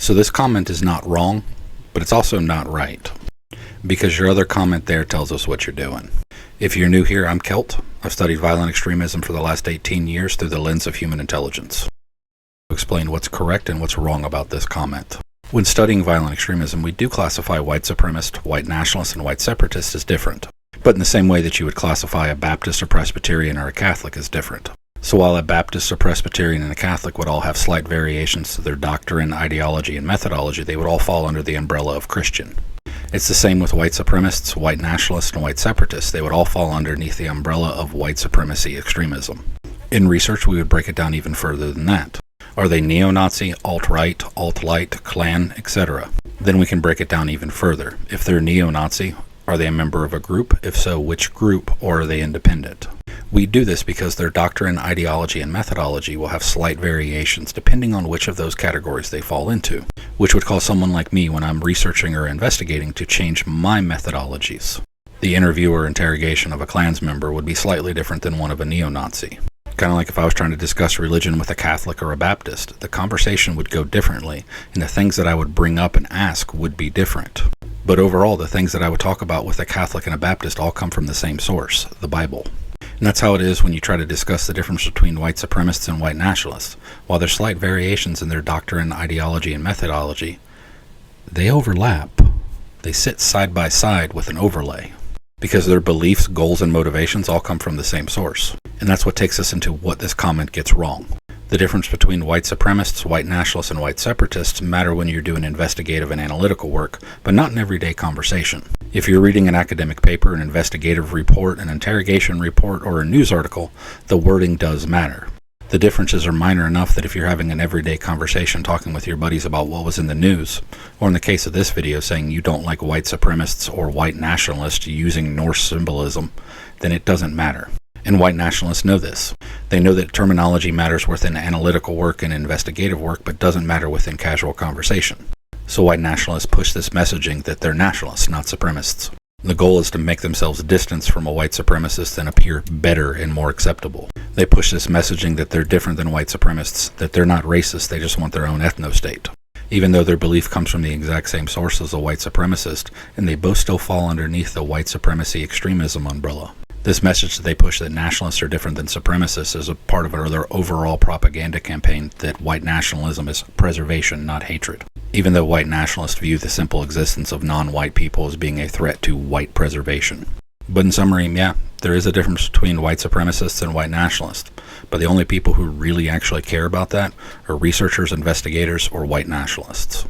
So this comment is not wrong, but it's also not right, because your other comment there tells us what you're doing. If you're new here, I'm Kelt. I've studied violent extremism for the last 18 years through the lens of human intelligence. I'll explain what's correct and what's wrong about this comment. When studying violent extremism, we do classify white supremacist, white nationalist, and white separatist as different, but in the same way that you would classify a Baptist or Presbyterian or a Catholic as different. So while a Baptist, a Presbyterian, and a Catholic would all have slight variations to their doctrine, ideology, and methodology, they would all fall under the umbrella of Christian. It's the same with white supremacists, white nationalists, and white separatists. They would all fall underneath the umbrella of white supremacy extremism. In research, we would break it down even further than that. Are they neo-Nazi, alt-right, alt-light, Klan, etc.? Then we can break it down even further. If they're neo-Nazi, are they a member of a group? If so, which group, or are they independent? We do this because their doctrine, ideology, and methodology will have slight variations depending on which of those categories they fall into, which would cause someone like me, when I'm researching or investigating, to change my methodologies. The interview or interrogation of a Klan's member would be slightly different than one of a neo-Nazi. Kind of like if I was trying to discuss religion with a Catholic or a Baptist, the conversation would go differently, and the things that I would bring up and ask would be different. But overall, the things that I would talk about with a Catholic and a Baptist all come from the same source, the Bible. And that's how it is when you try to discuss the difference between white supremacists and white nationalists. While there's slight variations in their doctrine, ideology, and methodology, they overlap. They sit side by side with an overlay, because their beliefs, goals, and motivations all come from the same source. And that's what takes us into what this comment gets wrong. The difference between white supremacists, white nationalists, and white separatists matter when you're doing investigative and analytical work, but not in everyday conversation. If you're reading an academic paper, an investigative report, an interrogation report, or a news article, the wording does matter. The differences are minor enough that if you're having an everyday conversation talking with your buddies about what was in the news, or in the case of this video saying you don't like white supremacists or white nationalists using Norse symbolism, then it doesn't matter. And white nationalists know this. They know that terminology matters within analytical work and investigative work, but doesn't matter within casual conversation. So white nationalists push this messaging that they're nationalists, not supremacists. The goal is to make themselves distance from a white supremacist and appear better and more acceptable. They push this messaging that they're different than white supremacists, that they're not racist, they just want their own ethno-state. Even though their belief comes from the exact same source as a white supremacist, and they both still fall underneath the white supremacy extremism umbrella. This message that they push that nationalists are different than supremacists is a part of their overall propaganda campaign that white nationalism is preservation, not hatred. Even though white nationalists view the simple existence of non-white people as being a threat to white preservation. But in summary, yeah, there is a difference between white supremacists and white nationalists, but the only people who really actually care about that are researchers, investigators, or white nationalists.